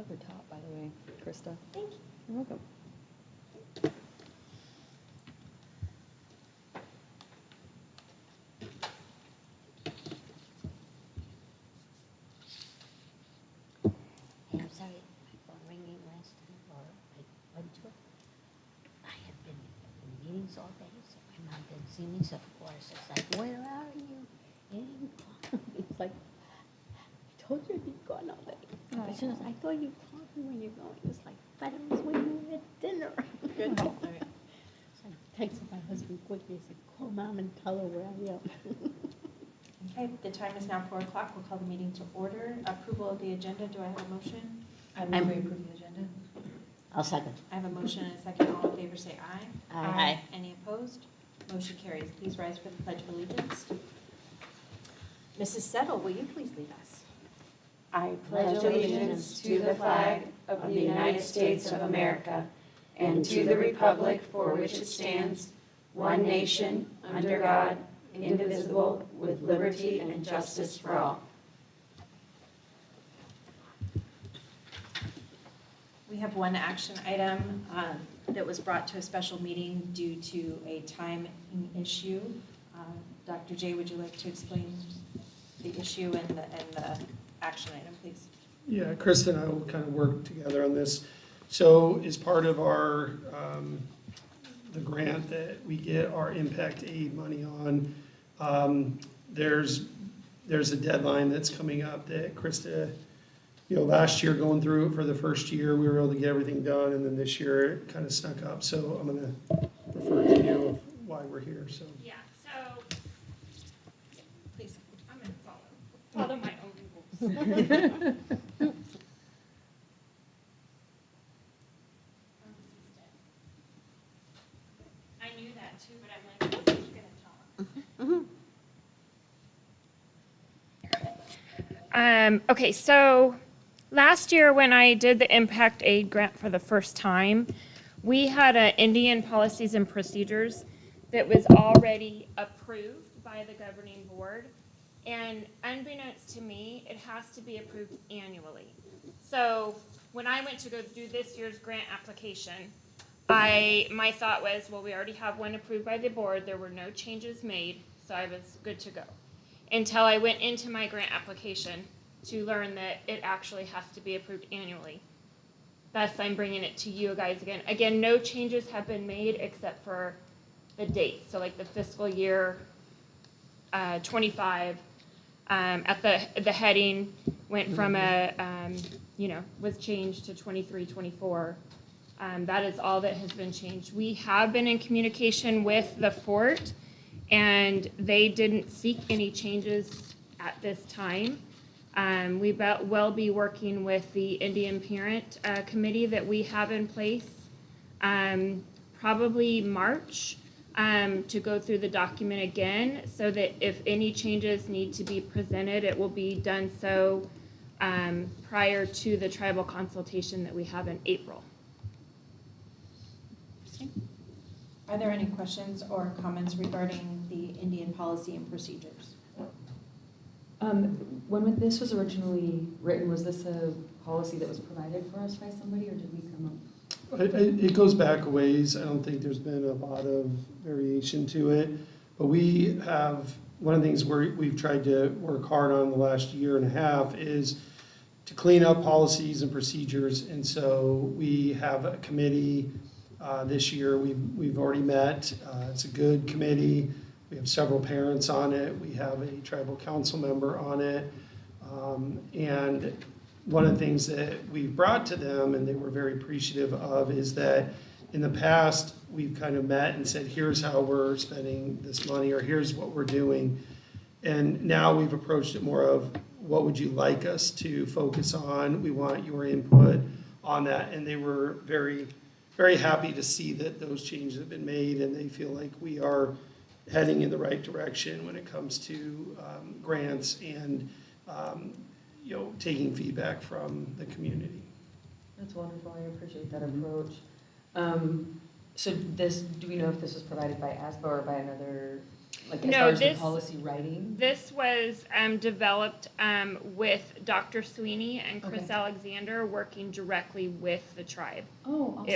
your top, by the way, Krista. Thank you. You're welcome. Hey, I'm sorry, my phone ringing last time, or I went to it. I have been in meetings all day, so my mom didn't see me, so of course it's like, where are you? And it's like, I told you I'd be gone all day. As soon as I thought you called me when you're going, it's like, but I was waiting at dinner. Good. So I texted my husband quickly, I said, call mom and tell her where I am. Okay, the time is now 4 o'clock. We'll call the meeting to order. Approval of the agenda. Do I have a motion? I move we approve the agenda. I'll second. I have a motion and a second. All in favor, say aye. Aye. Any opposed? Motion carries. Please rise for the Pledge of Allegiance. Mrs. Settle, will you please lead us? I pledge allegiance to the flag of the United States of America and to the republic for which it stands, one nation, under God, indivisible, with liberty and justice for all. We have one action item that was brought to a special meeting due to a timing issue. Dr. J, would you like to explain the issue and the action item, please? Yeah, Krista and I will kind of work together on this. So as part of our, the grant that we get our impact aid money on, there's a deadline that's coming up that Krista, last year going through it for the first year, we were able to get everything done, and then this year it kind of snuck up. So I'm going to refer to you of why we're here, so. Yeah, so Please. I'm going to follow my own rules. I knew that too, but I'm like, who's going to talk? Okay, so last year when I did the impact aid grant for the first time, we had an Indian policies and procedures that was already approved by the governing board. And unbeknownst to me, it has to be approved annually. So when I went to go do this year's grant application, my thought was, well, we already have one approved by the board. There were no changes made, so I was good to go. Until I went into my grant application to learn that it actually has to be approved annually. Thus, I'm bringing it to you guys again. Again, no changes have been made except for the date. So like the fiscal year 25, at the heading went from was changed to 23, 24. That is all that has been changed. We have been in communication with the fort, and they didn't seek any changes at this time. We will be working with the Indian Parent Committee that we have in place, probably March, to go through the document again, so that if any changes need to be presented, it will be done so prior to the tribal consultation that we have in April. Are there any questions or comments regarding the Indian policy and procedures? When this was originally written, was this a policy that was provided for us by somebody, or did we come up? It goes back a ways. I don't think there's been a lot of variation to it. But we have, one of the things we've tried to work hard on the last year and a half is to clean up policies and procedures. And so we have a committee this year. We've already met. It's a good committee. We have several parents on it. We have a tribal council member on it. And one of the things that we've brought to them, and they were very appreciative of, is that in the past, we've kind of met and said, here's how we're spending this money, or here's what we're doing. And now we've approached it more of, what would you like us to focus on? We want your input on that. And they were very, very happy to see that those changes have been made, and they feel like we are heading in the right direction when it comes to grants and taking feedback from the community. That's wonderful. I appreciate that approach. So do we know if this was provided by ASBA or by another Like as No, far as the this- policy writing? This was developed with Dr. Sweeney and Chris Okay. Alexander working directly with the tribe. Oh, awesome.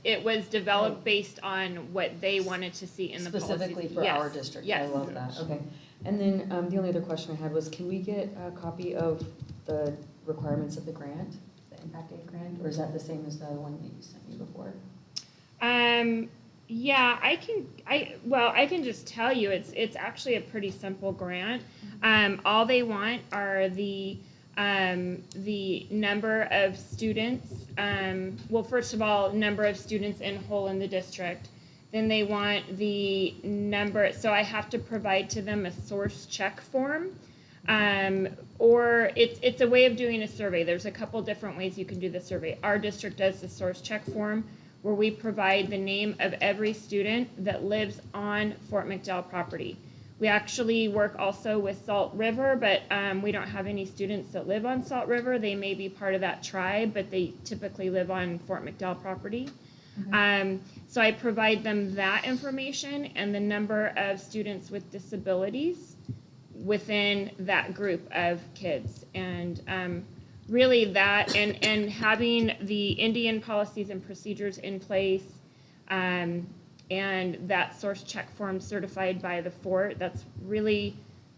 It was developed Right. based on what they wanted to see in the policies. Specifically for Yes, our district. I Yes. love that, Yes. okay. And then the only other question I had was, can we get a copy of the requirements of the grant, the Impact Aid grant? Or is that the same as the one that you sent me before? Yeah, I can just tell you, it's actually a pretty simple grant. All they want are the number of students, well, first of all, number of students in whole in the district. Then they want the number, so I have to provide to them a source check form. Or it's a way of doing a survey. There's a couple different ways you can do the survey. Our district does the source check form, where we provide the name of every student that lives on Fort McDowell property. We actually work also with Salt River, but we don't have any students that live on Salt River. They may be part of that tribe, but they typically live on Fort McDowell property. So I provide them that information and the number of students with disabilities within that group of kids. And really that, and having the Indian policies and procedures in place, and that source check form certified by the fort, that's really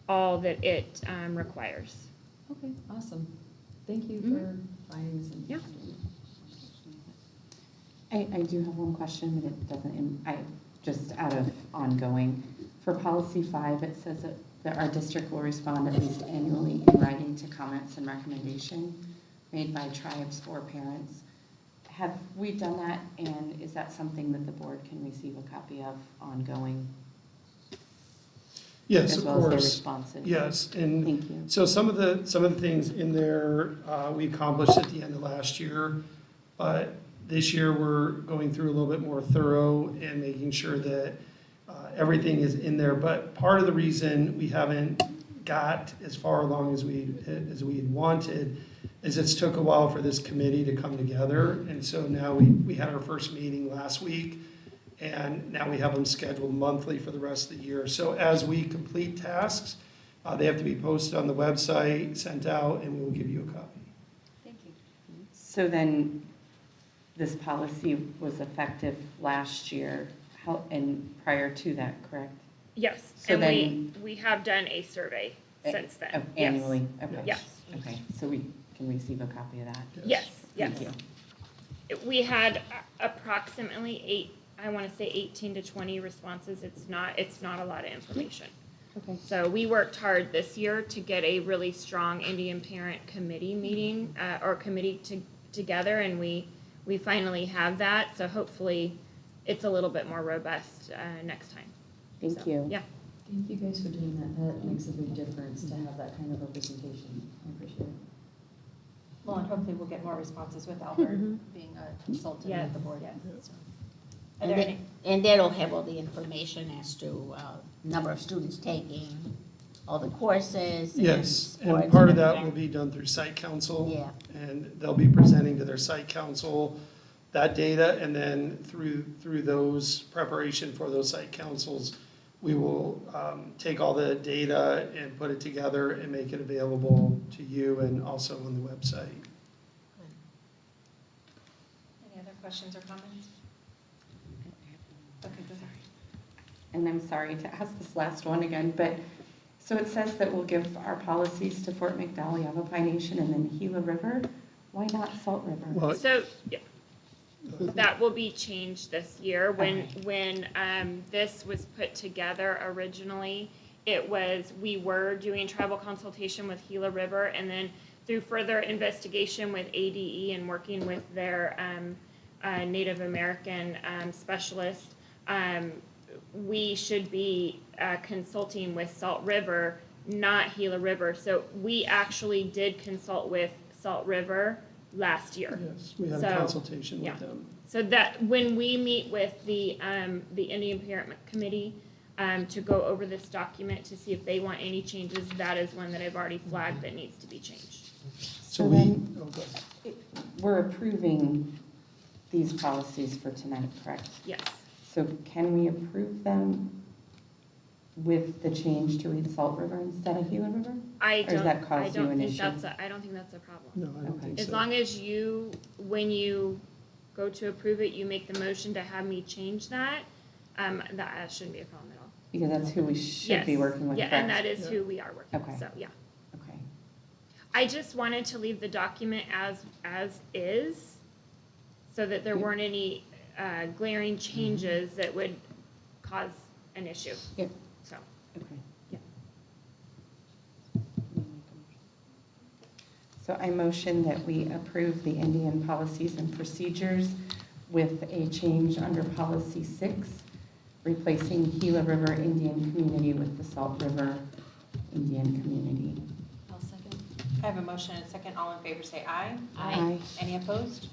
all that it requires. Okay, awesome. Thank you Mhm. for findings and. Yeah. I do have one question, but it doesn't, just out of ongoing. For policy 5, it says that our district will respond at least annually in writing to comments and recommendation made by tribes or parents. Have we done that, and is that something that the board can receive a copy of ongoing? Yes, As of well as their course. responses? Yes, and Thank you. so some of the things in there, we accomplished at the end of last year, but this year we're going through a little bit more thorough and making sure that everything is in there. But part of the reason we haven't got as far along as we had wanted is it's took a while for this committee to come together. And so now we had our first meeting last week, and now we have them scheduled monthly for the rest of the year. So as we complete tasks, they have to be posted on the website, sent out, and we will give you a copy. Thank you. So then, this policy was effective last year, and prior to that, correct? Yes, So and we have done a survey since then. Yes. Annually? Okay. Yes. Okay, so we can receive a copy of that? Yes, yes. Thank you. We had approximately 18 to 20 responses. It's not a lot of information. Okay. So we worked hard this year to get a really strong Indian Parent Committee meeting, or committee together, and we finally have that. So hopefully it's a little bit more robust next time. Thank So, you. Yeah. Thank you guys for doing that. That makes a big difference to have that kind of representation. I appreciate it. Well, and hopefully we'll get more responses with Albert Mhm. being a consultant Yeah. with the board. So. Are And there any? and that'll have all the information as to number of students taking all the courses. Yes, sports and part of that everything. will be done through site council. Yeah. And they'll be presenting to their site council that data, and then through those, preparation for those site councils, we will take all the data and put it together and make it available to you and also on the website. Any other questions or comments? Okay, go ahead. And I'm sorry to ask this last one again, but, so it says that we'll give our policies to Fort McDowell, Yavapai Nation, and then Gila River. Why not Salt River? Well, So, yeah, that will be changed this year. When this was put together originally, we were doing tribal consultation with Gila River, and then through further investigation with ADE and working with their Native American specialist, we should be consulting with Salt River, not Gila River. So we actually did consult with Salt River last year. yes, we had So, a consultation yeah. with them. So that, when we meet with the Indian Parent Committee to go over this document to see if they want any changes, that is one that I've already flagged that needs to be changed. So then- go ahead. We're approving these policies for tonight, correct? Yes. So can we approve them with the change to read Salt River instead of Gila River? I does that cause I you don't an think issue? I don't think that's a problem. No, I don't Okay. think so. As long as you, when you go to approve it, you make the motion to have me change that, that shouldn't be a problem at all. Because that's who we should be Yes. working with, Yeah, and correct? that is who we are working Okay. with, so, yeah. Okay. I just wanted to leave the document as is, so that there weren't any glaring changes that would cause an issue. Yep. So, Okay. Yeah. So I motion that we approve the Indian policies and procedures with a change under policy 6, replacing Gila River Indian Community with the Salt River Indian Community. I'll second. I have a motion and a second. All in favor say aye. Aye. Any opposed?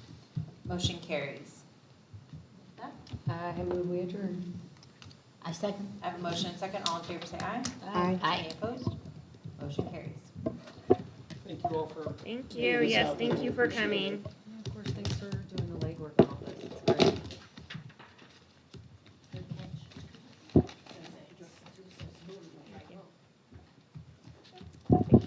Motion carries. With that, I move we adjourn. I second. I have a motion and a second. All in favor say aye. Aye. Any opposed? Motion carries. Thank you all for. thank you, yes, thank you for coming. Yeah, of course, thanks for doing the legwork and all this, it's great. Thank you.